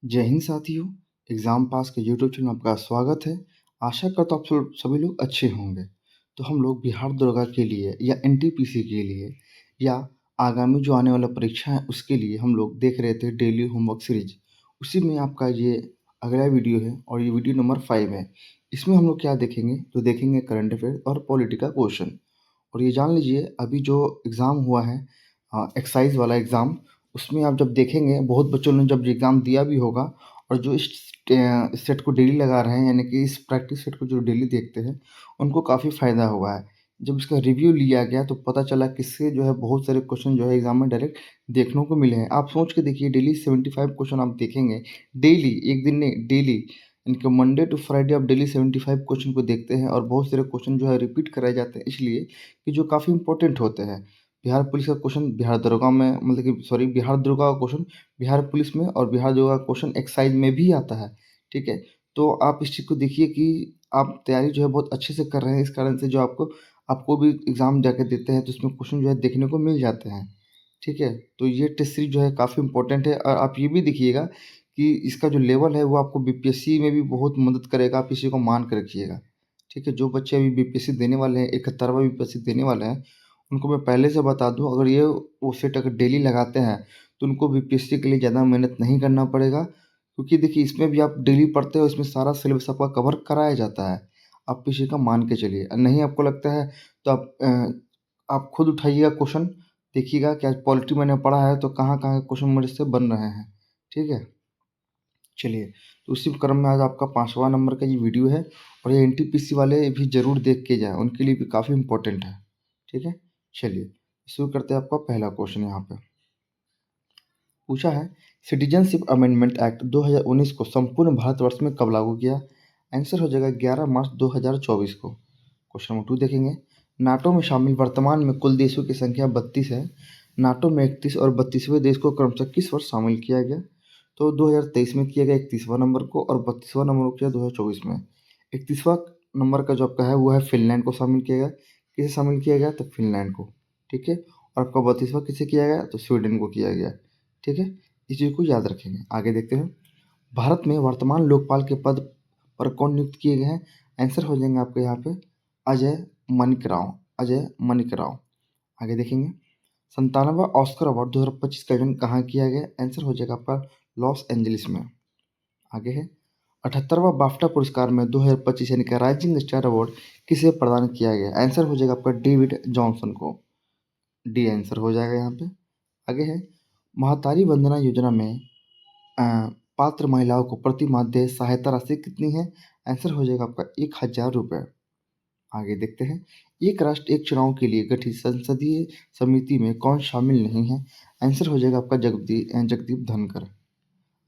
जय हिंद साथियों। Exam pass के यूट्यूब चैनल में आपका स्वागत है। आशा करता हूँ आप सब सभी लोग अच्छे होंगे। तो हम लोग बिहार दरोगा के लिए या एनटीपीसी के लिए या आगामी जो आने वाला परीक्षा है उसके लिए हम लोग देख रहे थे डेली होमवर्क सीरीज। उसी में आपका ये अगला वीडियो है और ये वीडियो नंबर 5 है। इसमें हम लोग क्या देखेंगे, तो देखेंगे करंट अफेयर और पॉलिटिकल क्वेश्चन। और ये जान लीजिए अभी जो एग्ज़ाम हुआ है एक्साइज़ वाला एग्ज़ाम, उसमें आप जब देखेंगे बहुत बच्चों ने जब एग्ज़ाम दिया भी होगा और जो इस सेट को डेली लगा रहे हैं, यानी कि इस प्रैक्टिस सेट को जो डेली देखते हैं, उनको काफ़ी फ़ायदा हुआ है। जब इसका रिव्यू लिया गया तो पता चला कि इससे जो है बहुत सारे क्वेश्चन जो है एग्ज़ाम में डायरेक्ट देखने को मिले हैं। आप सोच के देखिए डेली 75 क्वेश्चन आप देखेंगे, डेली, एक दिन नहीं डेली, यानी कि मंडे टू फ्राइडे आप डेली 75 क्वेश्चन को देखते हैं और बहुत सारे क्वेश्चन जो है रिपीट कराए जाते हैं इसलिए कि जो काफ़ी इंपॉर्टेंट होते हैं। बिहार पुलिस का क्वेश्चन बिहार दरोगा में, मतलब कि सॉरी, बिहार दरोगा का क्वेश्चन बिहार पुलिस में और बिहार दरोगा का क्वेश्चन एक्साइज में भी आता है, ठीक है? तो आप इस चीज़ को देखिए कि आप तैयारी जो है बहुत अच्छे से कर रहे हैं, इस कारण से जो आपको आपको भी एग्ज़ाम जाके देते हैं तो उसमें क्वेश्चन जो है देखने को मिल जाते हैं, ठीक है? तो ये टेस्ट सीरीज़ जो है काफ़ी इंपॉर्टेंट है और आप ये भी देखिएगा कि इसका जो लेवल है वो आपको बीपीएससी में भी बहुत मदद करेगा, आप इसी को मान के रखिएगा, ठीक है? जो बच्चे अभी बीपीएससी देने वाले हैं, 71वाँ बीपीएससी देने वाले हैं, उनको मैं पहले से बता दूँ, अगर ये वो सेट अगर डेली लगाते हैं, तो उनको बीपीएससी के लिए ज़्यादा मेहनत नहीं करना पड़ेगा। क्योंकि देखिए इसमें भी आप डेली पढ़ते हो, इसमें सारा सिलेबस आपका कवर कराया जाता है। आप किसी का मान के चलिए, नहीं आपको लगता है तो आप खुद उठाइएगा क्वेश्चन, देखिएगा कि आज पॉलिटी मैंने पढ़ा है तो कहाँ-कहाँ के क्वेश्चन मेरे से बन रहे हैं, ठीक है? चलिए, तो उसी क्रम में आज आपका 5वाँ नंबर का ये वीडियो है और ये एनटीपीसी वाले भी ज़रूर देख के जाएँ, उनके लिए भी काफ़ी इम्पोर्टेंट है, ठीक है? चलिए, शुरू करते हैं आपका पहला क्वेश्चन यहाँ पे। पूछा है, सिटीजनशिप अमेंडमेंट एक्ट 2019 को संपूर्ण भारतवर्ष में कब लागू किया? आंसर हो जाएगा 11 मार्च 2024 को। क्वेश्चन नंबर 2 देखेंगे, नाटो में शामिल वर्तमान में कुल देशों की संख्या 32 है। नाटो में 31 और 32वें देश को क्रमशः किस वर्ष शामिल किया गया? तो 2023 में किया गया 31वां नंबर को और 32वां नंबर को किया 2024 में। 31वां नंबर का जो आपका है वो है फिनलैंड को शामिल किया गया। किसे शामिल किया गया? तो फिनलैंड को, ठीक है? और आपका 32वां किसे किया गया? तो स्वीडन को किया गया, ठीक है? इस चीज़ को याद रखेंगे। आगे देखते हैं, भारत में वर्तमान लोकपाल के पद पर कौन नियुक्त किए गए हैं? आंसर हो जाएंगे आपके यहाँ पे अजय मनिक राव, अजय मनिक राव। आगे देखेंगे, 97वां ऑस्कर अवार्ड 2025 का आयोजन कहाँ किया गया? आंसर हो जाएगा आपका लॉस एंजलिस में। आगे है, 78वां बाफ्टा पुरस्कार में 2025 यानी कि राइजिंग स्टार अवार्ड किसे प्रदान किया गया? आंसर हो जाएगा आपका डेविड जॉनसन को। डी आंसर हो जाएगा यहाँ पे। आगे है, महतारी वंदना योजना में अ, पात्र महिलाओं को प्रति माह देय सहायता राशि कितनी है? आंसर हो जाएगा आपका 1000 रुपये। आगे देखते हैं, एक राष्ट्र एक चुनाव के लिए गठित संसदीय समिति में कौन शामिल नहीं है? आंसर हो जाएगा आपका जगदीप धनखड़।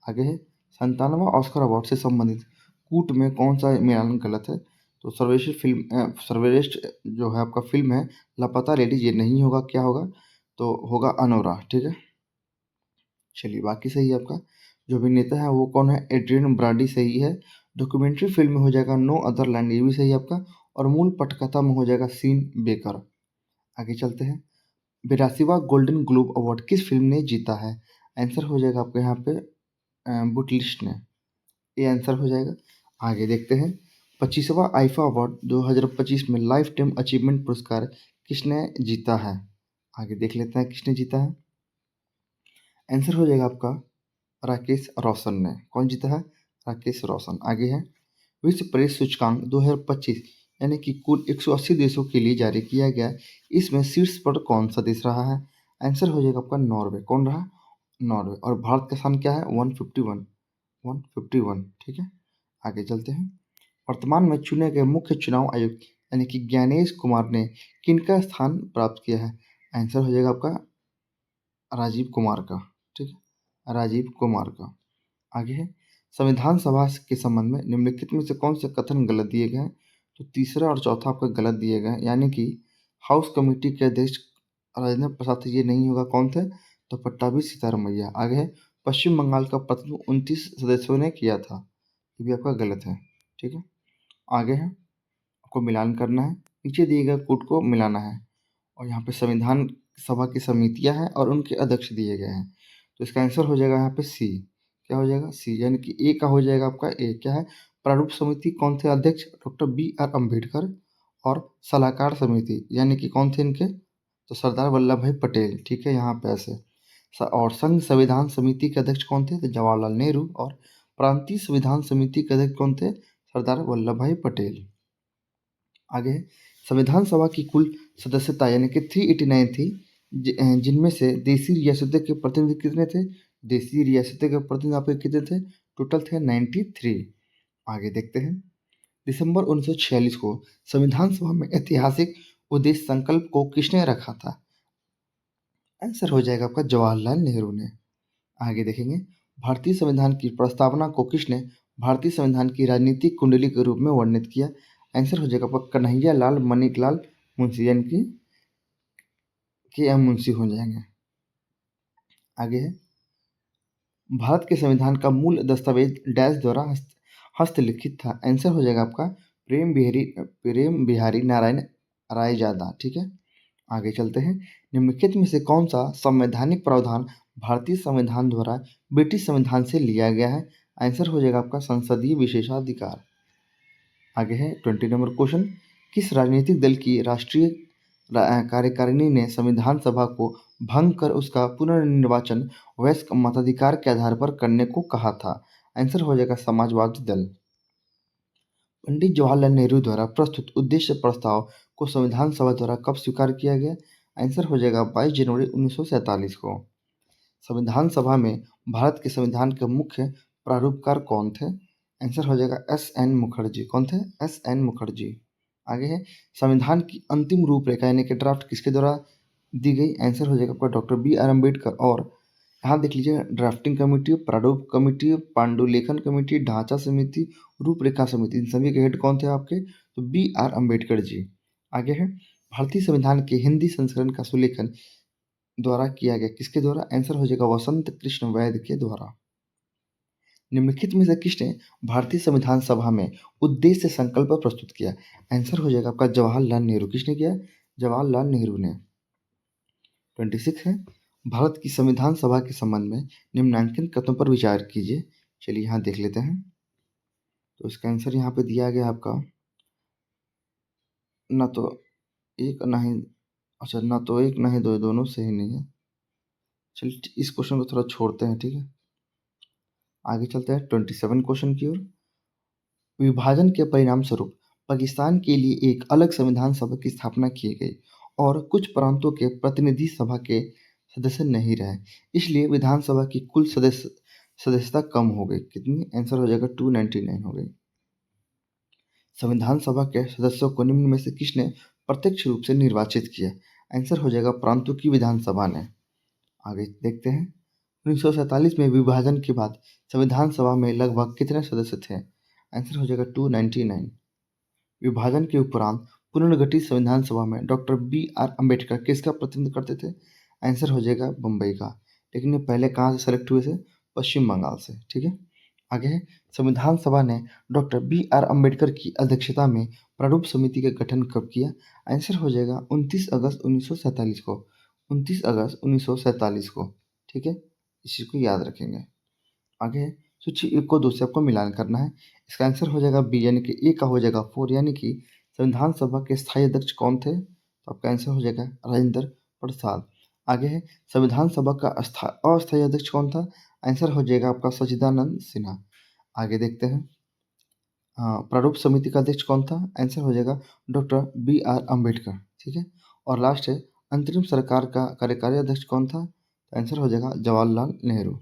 आगे है, 97वां ऑस्कर अवार्ड से संबंधित कूट में कौन सा मिलान गलत है? तो सर्वश्रेष्ठ जो है आपका फिल्म है लापता लेडीज, ये नहीं होगा, क्या होगा? तो होगा अनोरा, ठीक है? चलिए, बाकी सही है आपका। जो अभिनेता है वो कौन है? एड्रियन ब्राडी सही है। डॉक्यूमेंट्री फिल्म में हो जाएगा नो अदर लैंड, ये भी सही है आपका। और मूल पटकथा में हो जाएगा सीन बेकर। आगे चलते हैं, 82वां गोल्डन ग्लोब अवार्ड किस फिल्म ने जीता है? आंसर हो जाएगा आपके यहाँ पे बुटलिस्ट ने, ये आंसर हो जाएगा। आगे देखते हैं, 25वां आईफा अवार्ड 2025 में लाइफ टाइम अचीवमेंट पुरस्कार किसने जीता है? आगे देख लेते हैं किसने जीता है। आंसर हो जाएगा आपका राकेश रोशन ने। कौन जीता है? राकेश रोशन। आगे है, विश्व प्रेस सूचकांक 2025 यानी कि कुल 180 देशों के लिए जारी किया गया, इसमें शीर्ष पर कौन सा देश रहा है? आंसर हो जाएगा आपका नॉर्वे। कौन रहा? नॉर्वे। और भारत का स्थान क्या है? 151, 151, ठीक है? आगे चलते हैं, वर्तमान में चुने गए मुख्य चुनाव आयुक्त यानी कि ज्ञानेश कुमार ने किनका स्थान प्राप्त किया है? आंसर हो जाएगा आपका राजीव कुमार का, ठीक है? राजीव कुमार का। आगे है, संविधान सभा के संबंध में निम्नलिखित में से कौन से कथन गलत दिए गए हैं? तो तीसरा और चौथा आपका गलत दिए गए हैं, यानी कि हाउस कमेटी के अध्यक्ष राजेंद्र प्रसाद थे, ये नहीं होगा, कौन थे? तो पट्टाभी सीतारमैया। आगे है, पश्चिम बंगाल का प्रतिनिधित्व 29 सदस्यों ने किया था, ये भी आपका गलत है, ठीक है? आगे है, आपको मिलान करना है, नीचे दिए गए कूट को मिलाना है और यहाँ पे संविधान सभा की समितियाँ हैं और उनके अध्यक्ष दिए गए हैं, तो इसका आंसर हो जाएगा यहाँ पे सी, क्या हो जाएगा सी, यानी कि ए का हो जाएगा आपका ए। क्या है, प्रारूप समिति कौन थे अध्यक्ष, डॉक्टर बी आर अम्बेडकर। और सलाहकार समिति यानी कि कौन थे इनके, तो सरदार वल्लभ भाई पटेल। ठीक है, यहाँ पे ऐसे और संघ संविधान समिति के अध्यक्ष कौन थे, तो जवाहरलाल नेहरू। और प्रांतीय संविधान समिति के अध्यक्ष कौन थे, सरदार वल्लभ भाई पटेल। आगे संविधान सभा की कुल सदस्यता यानी कि 389 थी, जिनमें से देसी रियासतों के प्रतिनिधि कितने थे, देसी रियासतों के प्रतिनिधि आपके कितने थे, टोटल थे 93। आगे देखते हैं, दिसंबर 1946 को संविधान सभा में ऐतिहासिक उद्देश्य संकल्प को किसने रखा था, आंसर हो जाएगा आपका जवाहरलाल नेहरू ने। आगे देखेंगे, भारतीय संविधान की प्रस्तावना को किसने भारतीय संविधान की राजनीतिक कुंडली के रूप में वर्णित किया, आंसर हो जाएगा आपका कन्हैया लाल मणिकलाल मुंशी, यानी कि के एम मुंशी हो जाएंगे। आगे है, भारत के संविधान का मूल दस्तावेज डैश द्वारा हस्तलिखित था, आंसर हो जाएगा आपका प्रेम बिहारी नारायण रायजादा। ठीक है, आगे चलते हैं, निम्नलिखित में से कौन सा संवैधानिक प्रावधान भारतीय संविधान द्वारा ब्रिटिश संविधान से लिया गया है, आंसर हो जाएगा आपका संसदीय विशेषाधिकार। आगे है 20 नंबर क्वेश्चन, किस राजनीतिक दल की राष्ट्रीय कार्यकारिणी ने संविधान सभा को भंग कर उसका पुनर्निर्वाचन वयस्क मताधिकार के आधार पर करने को कहा था, आंसर हो जाएगा समाजवादी दल। पंडित जवाहरलाल नेहरू द्वारा प्रस्तुत उद्देश्य प्रस्ताव को संविधान सभा द्वारा कब स्वीकार किया गया, आंसर हो जाएगा 22 जनवरी 1947 को। संविधान सभा में भारत के संविधान के मुख्य प्रारूपकार कौन थे, आंसर हो जाएगा एस एन मुखर्जी। कौन थे, एस एन मुखर्जी। आगे है, संविधान की अंतिम रूपरेखा यानी कि ड्राफ्ट किसके द्वारा दी गई, आंसर हो जाएगा आपका डॉक्टर बी आर अम्बेडकर। और यहाँ देख लीजिए, ड्राफ्टिंग कमेटी, प्रारूप कमेटी, पांडुलेखन कमेटी, ढांचा समिति, रूपरेखा समिति, इन सभी के हेड कौन थे आपके, तो बी आर अम्बेडकर जी। आगे है, भारतीय संविधान के हिंदी संस्करण का सुलेखन द्वारा किया गया, किसके द्वारा, आंसर हो जाएगा वसंत कृष्ण वैद्य के द्वारा। निम्नलिखित में से किसने भारतीय संविधान सभा में उद्देश्य संकल्प प्रस्तुत किया, आंसर हो जाएगा आपका जवाहरलाल नेहरू। किसने किया, जवाहरलाल नेहरू ने। 26 है, भारत की संविधान सभा के संबंध में निम्नांकित कथनों पर विचार कीजिए। चलिए यहाँ देख लेते हैं, तो इसका आंसर यहाँ पे दिया गया आपका, ना तो एक ना ही, अच्छा ना तो एक ना ही दो, दोनों सही नहीं है। चलिए इस क्वेश्चन को थोड़ा छोड़ते हैं, ठीक है। आगे चलते हैं 27 क्वेश्चन की ओर। विभाजन के परिणाम स्वरूप पाकिस्तान के लिए एक अलग संविधान सभा की स्थापना की गई और कुछ प्रांतों के प्रतिनिधि सभा के सदस्य नहीं रहे, इसलिए विधानसभा की कुल सदस्यता कम हो गई। कितनी, आंसर हो जाएगा 299 हो गई। संविधान सभा के सदस्यों को निम्न में से किसने प्रत्यक्ष रूप से निर्वाचित किया, आंसर हो जाएगा प्रांतों की विधानसभा ने। आगे देखते हैं, 1947 में विभाजन के बाद संविधान सभा में लगभग कितने सदस्य थे, आंसर हो जाएगा 299। विभाजन के उपरांत पुनर्गठित संविधान सभा में डॉक्टर बी आर अम्बेडकर किसका प्रतिनिधित्व करते थे, आंसर हो जाएगा बम्बई का। लेकिन ये पहले कहाँ से सेलेक्ट हुए थे, पश्चिम बंगाल से। ठीक है, आगे है, संविधान सभा ने डॉक्टर बी आर अम्बेडकर की अध्यक्षता में प्रारूप समिति का गठन कब किया, आंसर हो जाएगा 29 अगस्त 1947 को। 29 अगस्त 1947 को। ठीक है, इस चीज़ को याद रखेंगे। आगे है, सूची 1 को 2 से आपको मिलान करना है। इसका आंसर हो जाएगा बी, यानी कि ए का हो जाएगा 4, यानी कि संविधान सभा के स्थायी अध्यक्ष कौन थे, तो आपका आंसर हो जाएगा राजेंद्र प्रसाद। आगे है, संविधान सभा का अस्थायी अध्यक्ष कौन था, आंसर हो जाएगा आपका सच्चिदानंद सिन्हा। आगे देखते हैं, प्रारूप समिति का अध्यक्ष कौन था, आंसर हो जाएगा डॉक्टर बी आर अम्बेडकर। ठीक है, और लास्ट है, अंतरिम सरकार का कार्यकारी अध्यक्ष कौन था, तो आंसर हो जाएगा जवाहरलाल नेहरू।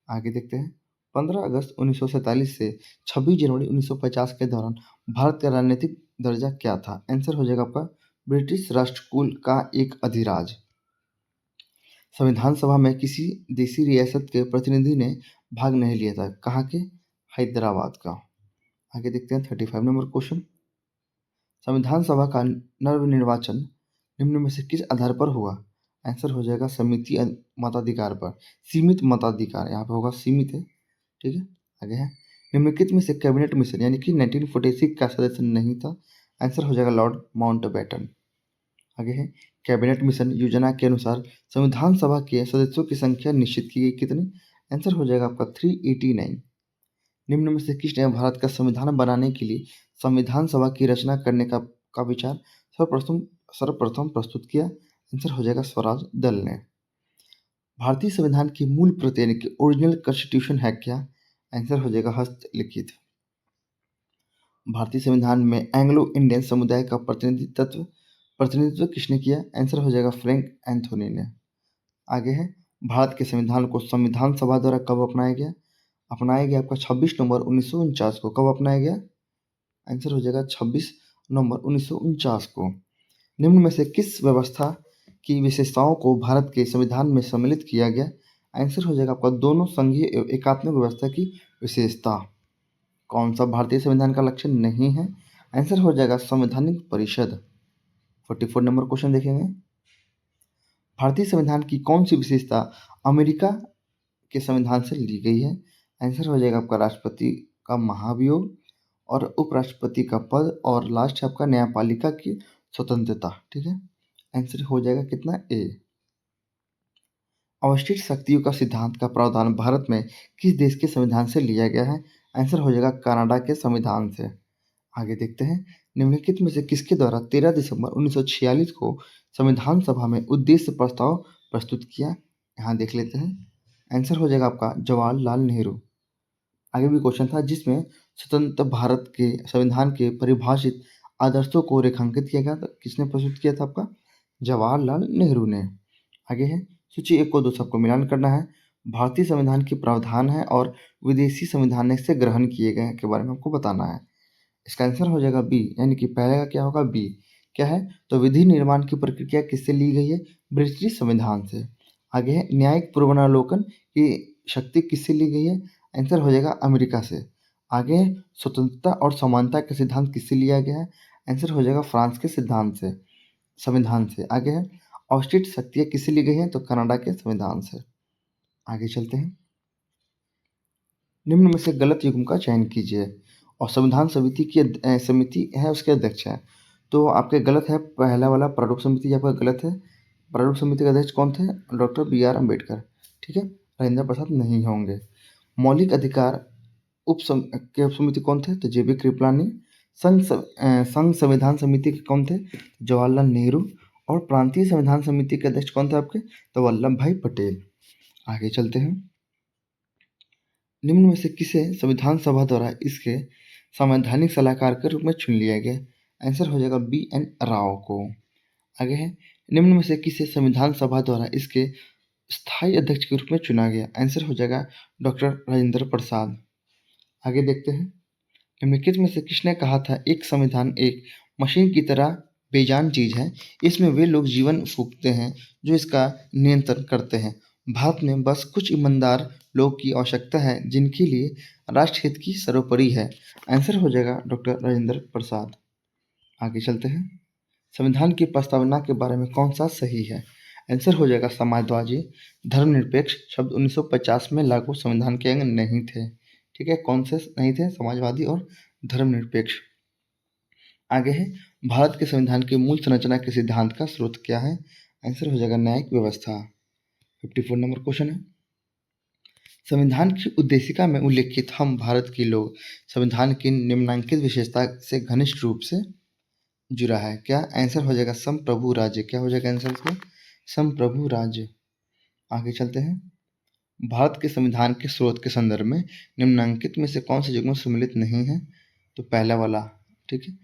आगे देखते हैं, 15 अगस्त 1947 से 26 जनवरी 1950 के दौरान भारत का राजनीतिक दर्जा क्या था, आंसर हो जाएगा आपका ब्रिटिश राष्ट्रकूल का एक अधिराज। संविधान सभा में किसी देसी रियासत के प्रतिनिधि ने भाग नहीं लिया था, कहाँ के, हैदराबाद का। आगे देखते हैं 35 नंबर क्वेश्चन, संविधान सभा का नवनिर्वाचन निम्न में से किस आधार पर हुआ, आंसर हो जाएगा समिति मताधिकार पर, सीमित मताधिकार, यहाँ पे होगा सीमित है। ठीक है, आगे है, निम्नलिखित में से कैबिनेट मिशन यानी कि 1946 का सदस्य नहीं था, आंसर हो जाएगा लॉर्ड माउंटबेटन। आगे है, कैबिनेट मिशन योजना के अनुसार संविधान सभा के सदस्यों की संख्या निश्चित की गई, कितनी, आंसर हो जाएगा आपका 389। निम्न में से किसने भारत का संविधान बनाने के लिए संविधान सभा की रचना करने का विचार सर्वप्रथम प्रस्तुत किया? आंसर हो जाएगा स्वराज दल ने। भारतीय संविधान की मूल प्रति यानी कि ओरिजिनल कॉन्स्टिट्यूशन है क्या? आंसर हो जाएगा हस्तलिखित। भारतीय संविधान में एंग्लो इंडियन समुदाय का प्रतिनिधित्व किसने किया? आंसर हो जाएगा फ्रैंक एंथोनी ने। आगे है, भारत के संविधान को संविधान सभा द्वारा कब अपनाया गया? अपनाया गया आपका 26 नवंबर 1949 को। कब अपनाया गया? आंसर हो जाएगा 26 नवंबर 1949 को। निम्न में से किस व्यवस्था की विशेषताओं को भारत के संविधान में सम्मिलित किया गया? आंसर हो जाएगा आपका दोनों संघीय एवं एकात्मक व्यवस्था की विशेषता। कौन सा भारतीय संविधान का लक्षण नहीं है? आंसर हो जाएगा संवैधानिक परिषद। 44 नंबर क्वेश्चन देखेंगे। भारतीय संविधान की कौन सी विशेषता अमेरिका के संविधान से ली गई है? आंसर हो जाएगा आपका राष्ट्रपति का महाभियोग और उपराष्ट्रपति का पद और लास्ट है आपका न्यायपालिका की स्वतंत्रता। ठीक है, आंसर हो जाएगा कितना? ए। अवशिष्ट शक्तियों का सिद्धांत का प्रावधान भारत में किस देश के संविधान से लिया गया है? आंसर हो जाएगा कनाडा के संविधान से। आगे देखते हैं, निम्नलिखित में से किसके द्वारा 13 दिसंबर 1946 को संविधान सभा में उद्देश्य प्रस्ताव प्रस्तुत किया? यहाँ देख लेते हैं। आंसर हो जाएगा आपका जवाहरलाल नेहरू। आगे भी क्वेश्चन था जिसमें स्वतंत्र भारत के संविधान के परिभाषित आदर्शों को रेखांकित किया गया था। किसने प्रस्तुत किया था? आपका जवाहरलाल नेहरू ने। आगे है, सूची 1 को 2 सबको मिलान करना है। भारतीय संविधान के प्रावधान है और विदेशी संविधान से ग्रहण किए गए के बारे में आपको बताना है। इसका आंसर हो जाएगा बी, यानी कि पहले का क्या होगा? बी। क्या है? तो विधि निर्माण की प्रक्रिया किससे ली गई है? ब्रिटिश संविधान से। आगे है, न्यायिक पूर्वावलोकन की शक्ति किससे ली गई है? आंसर हो जाएगा अमेरिका से। आगे है, स्वतंत्रता और समानता का सिद्धांत किससे लिया गया है? आंसर हो जाएगा फ्रांस के सिद्धांत से, संविधान से। आगे है, अवशिष्ट शक्तियाँ किससे ली गई हैं? तो कनाडा के संविधान से। आगे चलते हैं, निम्न में से गलत युग्म का चयन कीजिए और संविधान समिति है उसके अध्यक्ष हैं। तो आपके गलत है पहला वाला, प्रारूप समिति आपका गलत है। प्रारूप समिति के अध्यक्ष कौन थे? Doctor BR Ambedkar. ठीक है, राजेंद्र प्रसाद नहीं होंगे। मौलिक अधिकार के उप समिति कौन थे? तो JB कृपलानी। संघ संविधान समिति के कौन थे? जवाहरलाल नेहरू। और प्रांतीय संविधान समिति के अध्यक्ष कौन थे आपके? तो वल्लभ भाई पटेल। आगे चलते हैं, निम्न में से किसे संविधान सभा द्वारा इसके संवैधानिक सलाहकार के रूप में चुन लिया गया? आंसर हो जाएगा BN राव को। आगे है, निम्न में से किसे संविधान सभा द्वारा इसके स्थायी अध्यक्ष के रूप में चुना गया? आंसर हो जाएगा डॉक्टर राजेंद्र प्रसाद। आगे देखते हैं, निम्नलिखित में से किसने कहा था एक संविधान एक मशीन की तरह बेजान चीज है, इसमें वे लोग जीवन फूंकते हैं जो इसका नियंत्रण करते हैं। भारत में बस कुछ ईमानदार लोग की आवश्यकता है जिनके लिए राष्ट्र हित की सर्वोपरि है। आंसर हो जाएगा डॉक्टर राजेंद्र प्रसाद। आगे चलते हैं, संविधान की प्रस्तावना के बारे में कौन सा सही है? आंसर हो जाएगा समाजवादी धर्मनिरपेक्ष शब्द 1950 में लागू संविधान के अंग नहीं थे। ठीक है, कौन से नहीं थे? समाजवादी और धर्मनिरपेक्ष। आगे है, भारत के संविधान की मूल संरचना के सिद्धांत का स्रोत क्या है? आंसर हो जाएगा न्यायिक व्यवस्था। 54 नंबर क्वेश्चन है, संविधान की उद्देशिका में उल्लेखित हम भारत के लोग संविधान की निम्नलिखित विशेषता से घनिष्ठ रूप से जुड़ा है। क्या? आंसर हो जाएगा संप्रभु राज्य। क्या हो जाएगा आंसर इसका? संप्रभु राज्य। आगे चलते हैं, भारत के संविधान के स्रोत के संदर्भ में निम्नलिखित में से कौन से युग्म सम्मिलित नहीं है? तो पहला वाला। ठीक है,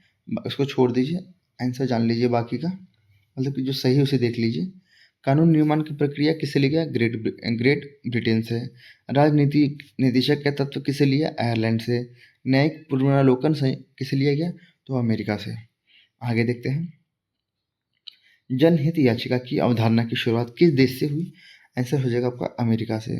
इसको छोड़ दीजिए, आंसर जान लीजिए बाकी का, मतलब कि जो सही है उसे देख लीजिए। कानून निर्माण की प्रक्रिया किससे ली गया? ग्रेट ब्रिटेन से। राजनीति निदेशक का तत्व किसे लिया? आयरलैंड से। न्यायिक पुनरावलोकन किसे लिया गया? तो अमेरिका से। आगे देखते हैं, जनहित याचिका की अवधारणा की शुरुआत किस देश से हुई? आंसर हो जाएगा आपका अमेरिका से।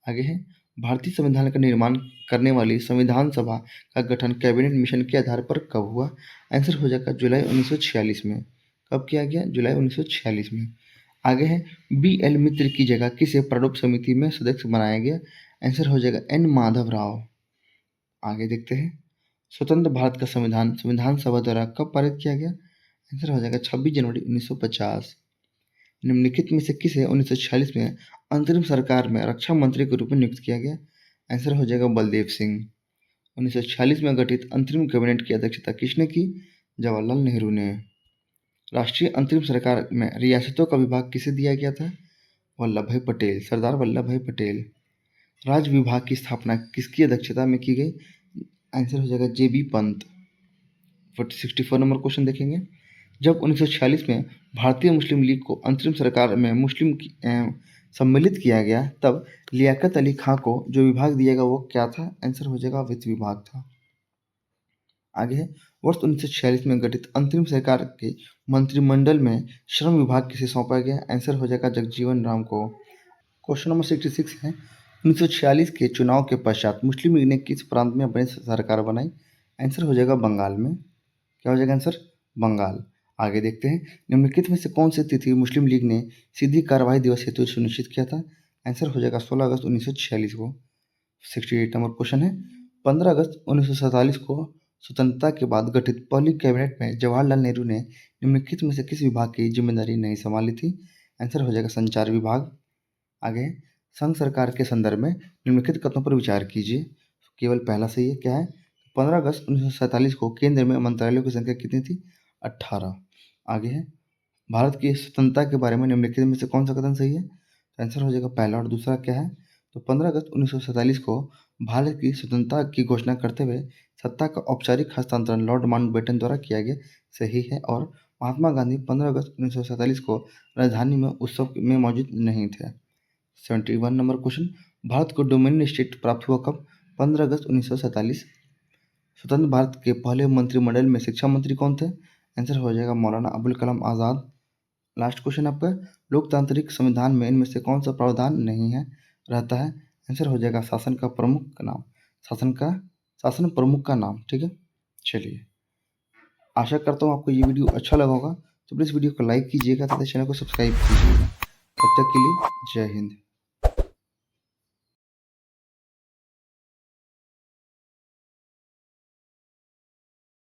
आगे है, भारतीय संविधान का निर्माण करने वाली संविधान सभा का गठन कैबिनेट मिशन के आधार पर कब हुआ? आंसर हो जाएगा जुलाई 1946 में। कब किया गया? जुलाई 1946 में। आगे है, BL मित्र की जगह किसे प्रारूप समिति में सदस्य बनाया गया? आंसर हो जाएगा N माधव राव। आगे देखते हैं, स्वतंत्र भारत का संविधान संविधान सभा द्वारा कब पारित किया गया? आंसर हो जाएगा 26 जनवरी 1950। निम्नलिखित में से किसे 1946 में अंतरिम सरकार में रक्षा मंत्री के रूप में नियुक्त किया गया? आंसर हो जाएगा बलदेव सिंह। 1946 में गठित अंतरिम कैबिनेट की अध्यक्षता किसने की? जवाहरलाल नेहरू ने। राष्ट्रीय अंतरिम सरकार में रियासतों का विभाग किसे दिया गया था? वल्लभ भाई पटेल, सरदार वल्लभ भाई पटेल। राज्य विभाग की स्थापना किसकी अध्यक्षता में की गई? आंसर हो जाएगा J B Pant. 64 number question देखेंगे। जब 1946 में भारतीय मुस्लिम लीग को अंतरिम सरकार में सम्मिलित किया गया, तब लियाकत अली खां को जो विभाग दिया गया वो क्या था? आंसर हो जाएगा वित्त विभाग था। आगे है, वर्ष 1946 में गठित अंतरिम सरकार के मंत्रिमंडल में श्रम विभाग किसे सौंपा गया? आंसर हो जाएगा जगजीवन राम को। क्वेश्चन नंबर 66 है, 1946 के चुनाव के पश्चात मुस्लिम लीग ने किस प्रांत में अपनी सरकार बनाई? आंसर हो जाएगा बंगाल में। क्या हो जाएगा आंसर? बंगाल। आगे देखते हैं, निम्नलिखित में से कौन सी तिथि मुस्लिम लीग ने सीधी कार्रवाई दिवस हेतु सुनिश्चित किया था? आंसर हो जाएगा 16 अगस्त 1946 को। 68 नंबर क्वेश्चन है, 15 अगस्त 1947 को स्वतंत्रता के बाद गठित पहली कैबिनेट में जवाहरलाल नेहरू ने निम्नलिखित में से किस विभाग की जिम्मेदारी नहीं संभाली थी? आंसर हो जाएगा संचार विभाग। आगे, संघ सरकार के संदर्भ में निम्नलिखित कथनों पर विचार कीजिए। केवल पहला सही है। क्या है? 15 अगस्त 1947 को केंद्र में मंत्रालयों की संख्या कितनी थी? 18। आगे है, भारत की स्वतंत्रता के बारे में निम्नलिखित में से कौन सा कथन सही है? तो आंसर हो जाएगा पहला। और दूसरा क्या है? तो 15 अगस्त 1947 को भारत की स्वतंत्रता की घोषणा करते हुए सत्ता का औपचारिक हस्तांतरण लॉर्ड माउंटबेटन द्वारा किया गया, सही है। और महात्मा गांधी 15 अगस्त 1947 को राजधानी में उत्सव में मौजूद नहीं थे। 71 नंबर क्वेश्चन, भारत को डोमिनियन स्टेट प्राप्त हुआ कब? 15 अगस्त 1947। स्वतंत्र भारत के पहले मंत्रिमंडल में शिक्षा मंत्री कौन थे? आंसर हो जाएगा मौलाना अबुल कलाम आज़ाद। लास्ट क्वेश्चन आपका, लोकतांत्रिक संविधान में इनमें से कौन सा प्रावधान नहीं है रहता है? आंसर हो जाएगा शासन का प्रमुख का नाम, शासन प्रमुख का नाम। ठीक है, चलिए, आशा करता हूँ आपको ये वीडियो अच्छा लगा होगा। तो प्लीज़ वीडियो को लाइक कीजिएगा तथा चैनल को सब्सक्राइब कीजिएगा। तब तक के लिए जय हिंद।